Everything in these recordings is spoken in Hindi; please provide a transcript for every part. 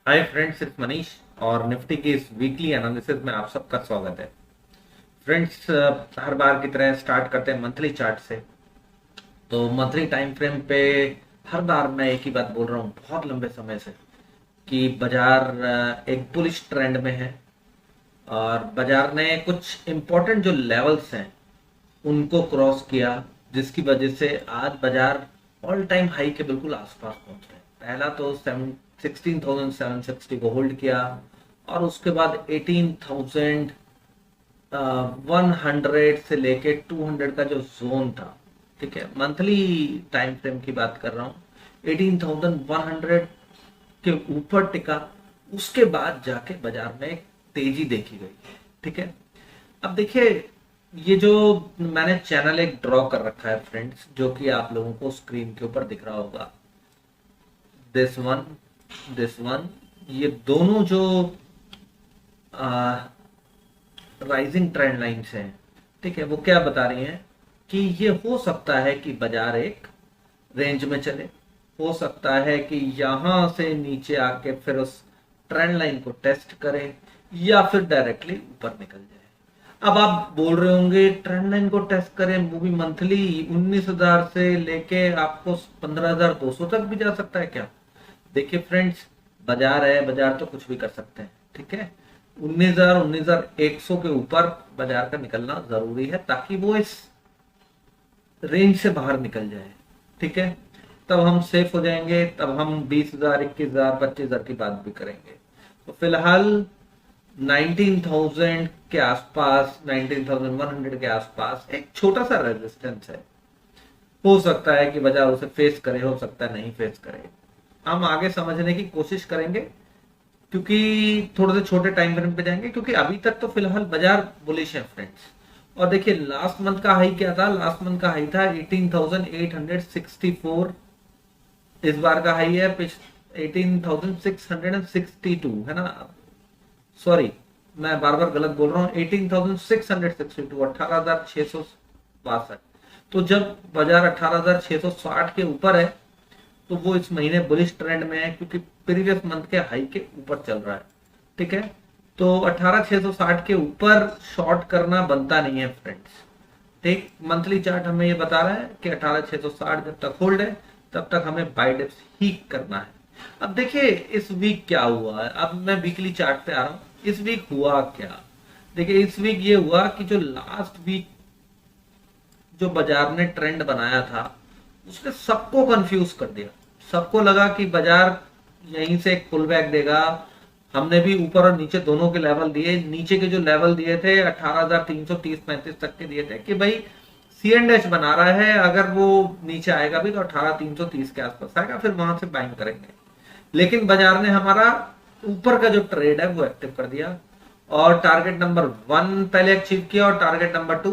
हाय फ्रेंड्स, इट्स मनीष और निफ्टी के इस वीकली एनालिसिस में आप सबका स्वागत है। फ्रेंड्स, हर बार की तरह स्टार्ट करते हैं मंथली चार्ट से। तो मंथली टाइम फ्रेम पे हर बार मैं एक ही बात बोल रहा हूँ बहुत लंबे समय से कि बाजार एक बुलिश ट्रेंड में है और बाजार ने कुछ इम्पोर्टेंट जो लेवल्स हैं उनको क्रॉस किया, जिसकी वजह से आज बाजार ऑल टाइम हाई के बिल्कुल आसपास पहुंच रहे हैं। पहला तो 16,760 को होल्ड किया और उसके बाद 18,100 से लेके 200 का जो जोन था, ठीक है, मंथली टाइम फ्रेम की बात कर रहा हूँ, 18,100 के ऊपर टिका। उसके बाद जाके बाजार में एक तेजी देखी गई, ठीक है। अब देखिए, ये जो मैंने चैनल एक ड्रॉ कर रखा है फ्रेंड्स, जो कि आप लोगों को स्क्रीन के ऊपर दिख रहा होगा, दिस वन ये दोनों जो राइजिंग ट्रेंड लाइंस हैं, ठीक है, वो क्या बता रही हैं कि ये हो सकता है कि बाजार एक रेंज में चले, हो सकता है कि यहां से नीचे आके फिर उस ट्रेंड लाइन को टेस्ट करे या फिर डायरेक्टली ऊपर निकल जाए। अब आप बोल रहे होंगे ट्रेंड लाइन को टेस्ट करें, वो भी मंथली 19,000 से लेके आपको 15,200 तक भी जा सकता है क्या? देखिए फ्रेंड्स, बाजार है, बाजार तो कुछ भी कर सकते हैं, ठीक है। 19,000 19,100 के ऊपर बाजार का निकलना जरूरी है ताकि वो इस रेंज से बाहर निकल जाए, ठीक है। तब हम सेफ हो जाएंगे, तब हम 20,000 21,000 25,000 की बात भी करेंगे। तो फिलहाल 19,000 के आसपास, 19,100 के आसपास एक छोटा सा रेजिस्टेंस है। हो सकता है कि बाजार उसे फेस करे, हो सकता है नहीं फेस करे। हम आगे समझने की कोशिश करेंगे क्योंकि थोड़े से छोटे टाइम फ्रेम पे जाएंगे, क्योंकि अभी तक तो फिलहाल बाजार बुलिश है फ्रेंड्स। और देखिए, लास्ट मंथ का हाई क्या था? लास्ट मंथ का हाई था 18,864। इस बार का हाई है 18,662, है ना? सॉरी, मैं बार बार गलत बोल रहा हूँ, 18,662, 18,662। तो जब बाजार 18,660 के ऊपर है तो वो इस महीने बुलिश ट्रेंड में है, क्योंकि प्रीवियस मंथ के हाई के ऊपर चल रहा है, ठीक है। तो 18,660 के ऊपर शॉर्ट करना बनता नहीं है फ्रेंड्स, ठीक। मंथली चार्ट हमें ये बता रहा है कि 18,660 जब तक होल्ड है तब तक हमें बाय डिप्स ही करना है। अब देखिए इस वीक क्या हुआ है, अब मैं वीकली चार्ट पे आ रहा हूं। इस वीक हुआ क्या? देखिए, इस वीक ये हुआ कि जो लास्ट वीक जो बाजार ने ट्रेंड बनाया था उसने सबको कंफ्यूज कर दिया। सबको लगा कि बाजार यहीं से एक पुल बैक देगा। हमने भी ऊपर और नीचे दोनों के लेवल दिए। नीचे के जो लेवल दिए थे 18,330-35 तक के दिए थे कि भाई सी एंड एच बना रहा है, अगर वो नीचे आएगा भी तो 18,330 के आसपास आएगा, फिर वहां से बाइंग करेंगे। लेकिन बाजार ने हमारा ऊपर का जो ट्रेड है वो एक्टिव कर दिया और टारगेट नंबर 1 पहले अचीव किया और टारगेट नंबर 2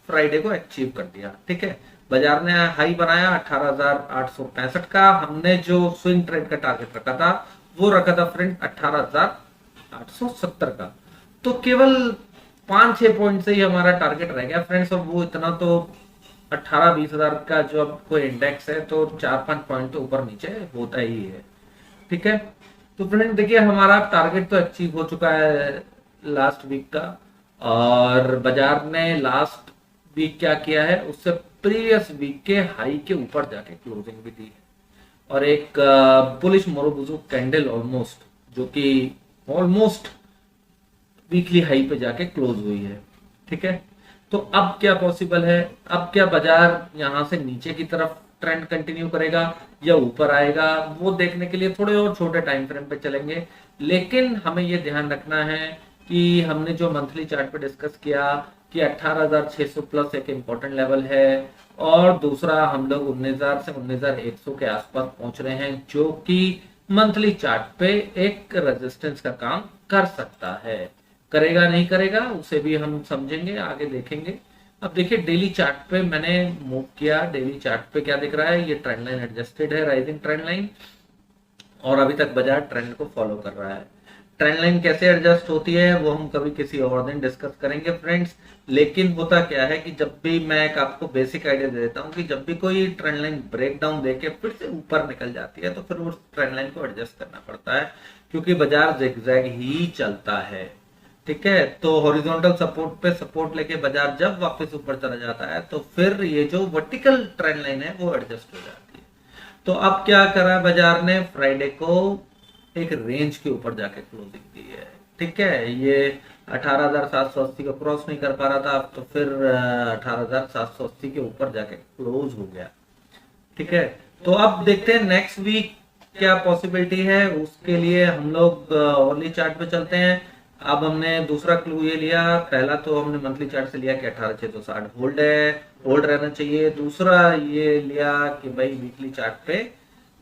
फ्राइडे को अचीव कर दिया, ठीक है। बाजार ने हाई बनाया 18,865 का। हमने जो स्विंग ट्रेड का टारगेट रखा था वो रखा था फ्रेंड 18,870 का। तो केवल 5-6 पॉइंट से ही हमारा टारगेट रह गया फ्रेंड्स। और वो इतना तो 18-20,000 का जो अब कोई इंडेक्स है तो 4-5 पॉइंट तो ऊपर नीचे होता ही है, ठीक है। तो फ्रेंड देखिए, हमारा टारगेट तो अचीव हो चुका है लास्ट वीक का। और बाजार ने लास्ट वीक क्या किया है, उससे प्रीवियस वीक के हाई के ऊपर जाके क्लोजिंग भी दी है और एक बुलिश मोरोबुजू कैंडल ऑलमोस्ट, जो कि ऑलमोस्ट वीकली हाई पे जाके क्लोज हुई है, ठीक है। तो अब क्या पॉसिबल है? अब क्या बाजार यहां से नीचे की तरफ ट्रेंड कंटिन्यू करेगा या ऊपर आएगा? वो देखने के लिए थोड़े और छोटे टाइम फ्रेम पे चलेंगे। लेकिन हमें ये ध्यान रखना है कि हमने जो मंथली चार्ट पे डिस्कस किया कि 18,600 प्लस एक इम्पोर्टेंट लेवल है और दूसरा हम लोग 19,000 से 19,100 के आसपास पहुंच रहे हैं, जो कि मंथली चार्ट पे एक रेजिस्टेंस का काम कर सकता है। करेगा नहीं करेगा उसे भी हम समझेंगे, आगे देखेंगे। अब देखिए, डेली चार्ट पे मैंने मूव किया। डेली चार्ट पे क्या दिख रहा है? ये ट्रेंड लाइन एडजस्टेड है, राइजिंग ट्रेंड लाइन, और अभी तक बाजार ट्रेंड को फॉलो कर रहा है। ट्रेंड लाइन कैसे एडजस्ट होती है वो हम कभी किसी और दिन डिस्कस करेंगे फ्रेंड्स। लेकिन होता क्या है कि जब भी मैं एक आपको बेसिक आइडिया दे देता हूँ कि जब भी कोई ट्रेंड लाइन ब्रेक डाउन देके फिर से ऊपर निकल जाती है तो फिर उस ट्रेंड लाइन को एडजस्ट करना पड़ता है, क्योंकि बाजार जिगजैग ही चलता है। ठीक है, तो हॉरिजॉन्टल सपोर्ट पे सपोर्ट लेके बाजार जब वापस ऊपर चला जाता है तो फिर ये जो वर्टिकल ट्रेंड लाइन है वो एडजस्ट हो जाती है। तो अब क्या करा बाजार ने, फ्राइडे को एक रेंज के ऊपर जाके क्लोजिंग दी है। ठीक है, ये 18,780 को क्रॉस नहीं कर पा रहा था, तो फिर 18,780 के ऊपर जाके क्लोज हो गया। ठीक है, तो अब देखते हैं नेक्स्ट वीक क्या पॉसिबिलिटी है, उसके लिए हम लोग अर्ली चार्ट पे चलते हैं। अब हमने दूसरा क्लू ये लिया, पहला तो हमने मंथली चार्ट से लिया कि 18,660 होल्ड है, होल्ड रहना चाहिए। दूसरा ये लिया कि भाई वीकली चार्ट पे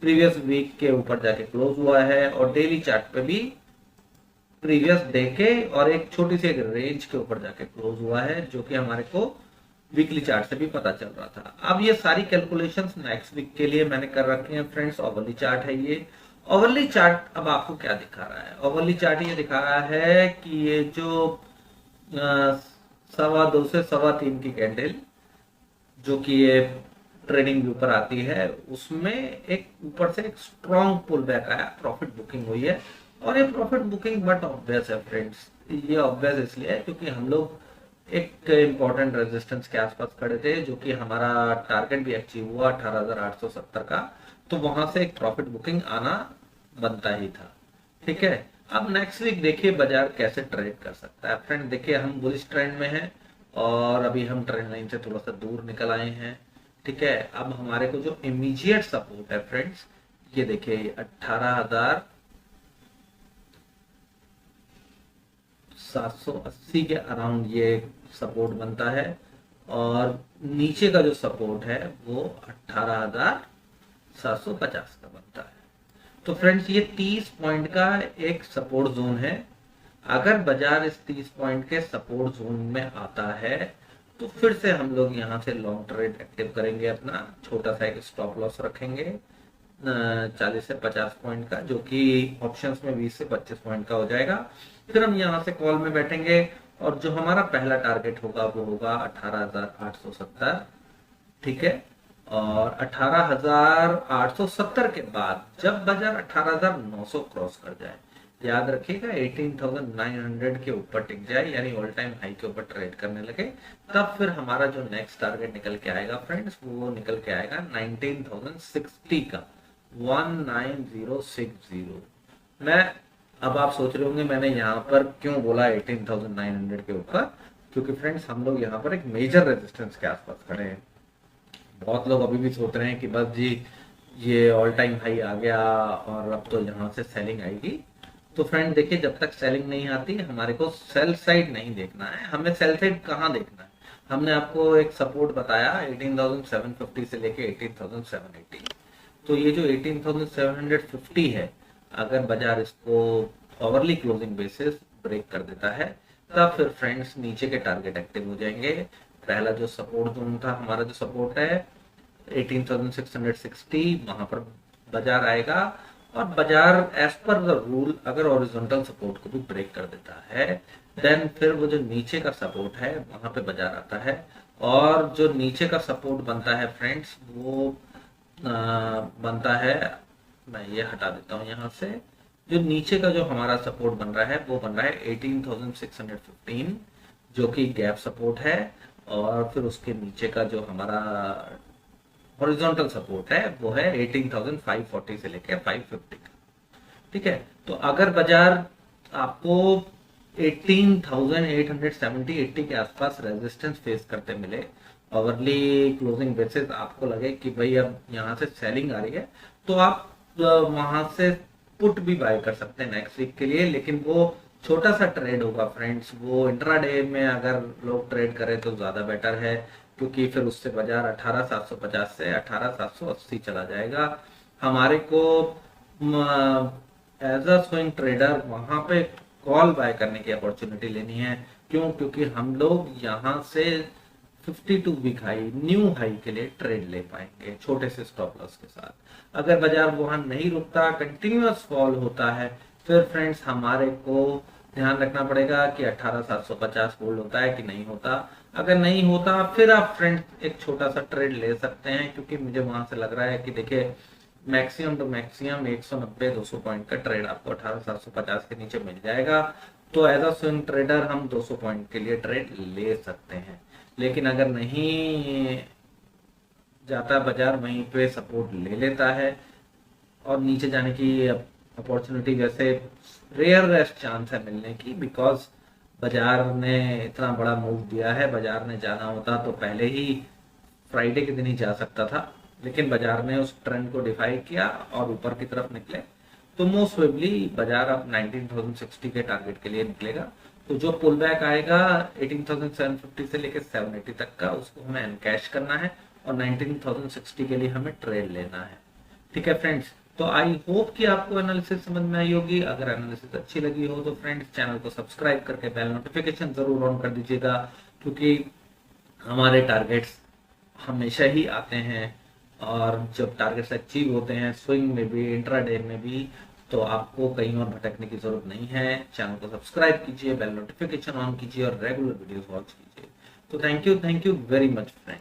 प्रीवियस वीक के ऊपर जाके क्लोज हुआ है, और डेली चार्ट पे भी प्रीवियस डे के और एक छोटी सी एक रेंज के ऊपर जाके क्लोज हुआ है, जो कि हमारे को वीकली चार्ट से भी पता चल रहा था। अब ये सारी कैलकुलेशंस नेक्स्ट वीक के लिए मैंने कर रखे हैं फ्रेंड्स। ओवरली चार्ट है ये। ओवरली चार्ट अब आपको क्या दिखा रहा है, ओवरली चार्ट ये दिखा रहा है कि ये जो 2.25 से 3.25 की कैंडल जो कि ये ट्रेडिंग व्यू पर आती है, उसमें एक ऊपर से एक स्ट्रॉन्ग पुल बैक आया, प्रॉफिट बुकिंग हुई है। और ये प्रॉफिट बुकिंग बट ऑब्वियस है फ्रेंड्स, ये ऑब्वियस इसलिए है क्योंकि हम लोग एक इंपॉर्टेंट रेजिस्टेंस के आसपास खड़े थे, जो कि हमारा टारगेट भी अचीव हुआ 18,870 का, तो वहां से एक प्रॉफिट बुकिंग आना बनता ही था। ठीक है, अब नेक्स्ट वीक देखिए बाजार कैसे ट्रेड कर सकता है फ्रेंड। देखिए हम बुलिश ट्रेंड में हैं और अभी हम ट्रेंड लाइन से थोड़ा सा दूर निकल आए हैं। ठीक है, अब हमारे को जो इमीडिएट सपोर्ट है फ्रेंड्स, ये देखिए 18,780 के अराउंड ये सपोर्ट बनता है, और नीचे का जो सपोर्ट है वो 18,750 का बनता है। तो फ्रेंड्स ये 30 पॉइंट का एक सपोर्ट जोन है। अगर बाजार इस 30 पॉइंट के सपोर्ट जोन में आता है तो फिर से हम लोग यहाँ से लॉन्ग ट्रेड एक्टिव करेंगे, अपना छोटा सा एक स्टॉप लॉस रखेंगे 40 से 50 पॉइंट का, जो कि ऑप्शंस में 20 से 25 पॉइंट का हो जाएगा। फिर हम यहाँ से कॉल में बैठेंगे और जो हमारा पहला टारगेट होगा वो होगा 18,870। ठीक है, और 18,870 के बाद जब बाजार 18,900 क्रॉस कर जाए, याद रखिएगा 18,900 के ऊपर टिक जाए, यानी ऑल टाइम हाई के ऊपर ट्रेड करने लगे, तब फिर हमारा जो नेक्स्ट टारगेट निकल के आएगा फ्रेंड्स, वो निकल के आएगा 19,060 का, 19060। मैं अब आप सोच रहे होंगे मैंने यहाँ पर क्यों बोला 18,900 के ऊपर, क्योंकि फ्रेंड्स हम लोग यहाँ पर एक मेजर रेजिस्टेंस के आसपास खड़े हैं। बहुत लोग अभी भी सोच रहे हैं कि बस जी ये ऑल टाइम हाई आ गया और अब तो यहाँ से सेलिंग आएगी। तो फ्रेंड देखिए, जब तक सेलिंग नहीं आती हमारे को सेल साइड नहीं देखना है, हमें सेल साइड कहाँ देखना है। हमने आपको एक सपोर्ट बताया 18,750 से लेके 18,780, तो ये जो 18,750 है, अगर बाजार इसको ओवरली क्लोजिंग बेसिस ब्रेक कर देता है तब फिर फ्रेंड्स नीचे के टारगेट एक्टिव हो जाएंगे। पहला जो सपोर्ट जोन था, हमारा जो सपोर्ट है 18,660, वहां पर बाजार आएगा, और बाजार एज पर द रूल अगर हॉरिजॉन्टल सपोर्ट को भी ब्रेक कर देता है, देन फिर वो जो नीचे का सपोर्ट है वहां पे बाजार आता है, और जो नीचे का सपोर्ट बनता है फ्रेंड्स वो बनता है, मैं ये हटा देता हूँ यहाँ से, जो नीचे का जो हमारा सपोर्ट बन रहा है वो बन रहा है 18,615, जो कि गैप सपोर्ट है, और फिर उसके नीचे का जो हमारा हॉरिजॉन्टल सपोर्ट है वो है 18,540 से लेकर 550 का। ठीक है, तो अगर बाजार आपको 18,870 80 के आसपास रेजिस्टेंस फेस करते मिले, ओवरली क्लोजिंग बेसिस आपको लगे कि भाई अब यहाँ से सेलिंग आ रही है, तो आप वहां से पुट भी बाय कर सकते हैं नेक्स्ट वीक के लिए, लेकिन वो छोटा सा ट्रेड होगा फ्रेंड्स। वो इंट्राडे में अगर लोग ट्रेड करें तो ज्यादा बेटर है, क्योंकि फिर उससे बाजार 18,750 से 18,780 चला जाएगा। हमारे को एज अ स्विंग ट्रेडर वहां पे कॉल बाय करने की अपॉर्चुनिटी लेनी है। क्यों? क्योंकि हम लोग यहाँ से 52 वीक हाई, न्यू हाई के लिए ट्रेड ले पाएंगे छोटे से स्टॉप लॉस के साथ। अगर बाजार वहां नहीं रुकता, कंटिन्यूअस फॉल होता है, फिर फ्रेंड्स हमारे को ध्यान रखना पड़ेगा कि 18,750 होल्ड होता है कि नहीं होता। अगर नहीं होता फिर आप फ्रेंड्स एक छोटा सा ट्रेड ले सकते हैं, क्योंकि मुझे वहां से लग रहा है कि देखिए मैक्सिमम टू मैक्सिमम 190-200 पॉइंट का ट्रेड आपको 18,750 के नीचे मिल जाएगा। तो एज अ स्विंग ट्रेडर हम 200 पॉइंट के लिए ट्रेड ले सकते हैं। लेकिन अगर नहीं जाता बाजार, वहीं पे सपोर्ट ले लेता है और नीचे जाने की अपॉर्चुनिटी वैसे रेयर चांस है मिलने की, बिकॉज बाजार ने इतना बड़ा मूव दिया है। बाजार ने जाना होता तो पहले ही फ्राइडे के दिन ही जा सकता था, लेकिन बाजार ने उस ट्रेंड को डिफाई किया और ऊपर की तरफ निकले। तो मोस्ट प्रोबेबली बाजार अब 19,060 के टारगेट के लिए निकलेगा। तो जो पुल बैक आएगा 18,750 से लेकर 780 तक का, उसको हमें एनकैश करना है और 19,060 के लिए हमें ट्रेड लेना है। ठीक है फ्रेंड्स, तो आई होप कि आपको एनालिसिस समझ में आई होगी। अगर एनालिसिस अच्छी लगी हो तो फ्रेंड्स चैनल को सब्सक्राइब करके बेल नोटिफिकेशन जरूर ऑन कर दीजिएगा, क्योंकि हमारे टारगेट्स हमेशा ही आते हैं और जब टारगेट्स अचीव होते हैं स्विंग में भी इंट्राडे में भी, तो आपको कहीं और भटकने की जरूरत नहीं है। चैनल को सब्सक्राइब कीजिए, बेल नोटिफिकेशन ऑन कीजिए और रेगुलर वीडियोस वॉच कीजिए। तो thank you very much friend.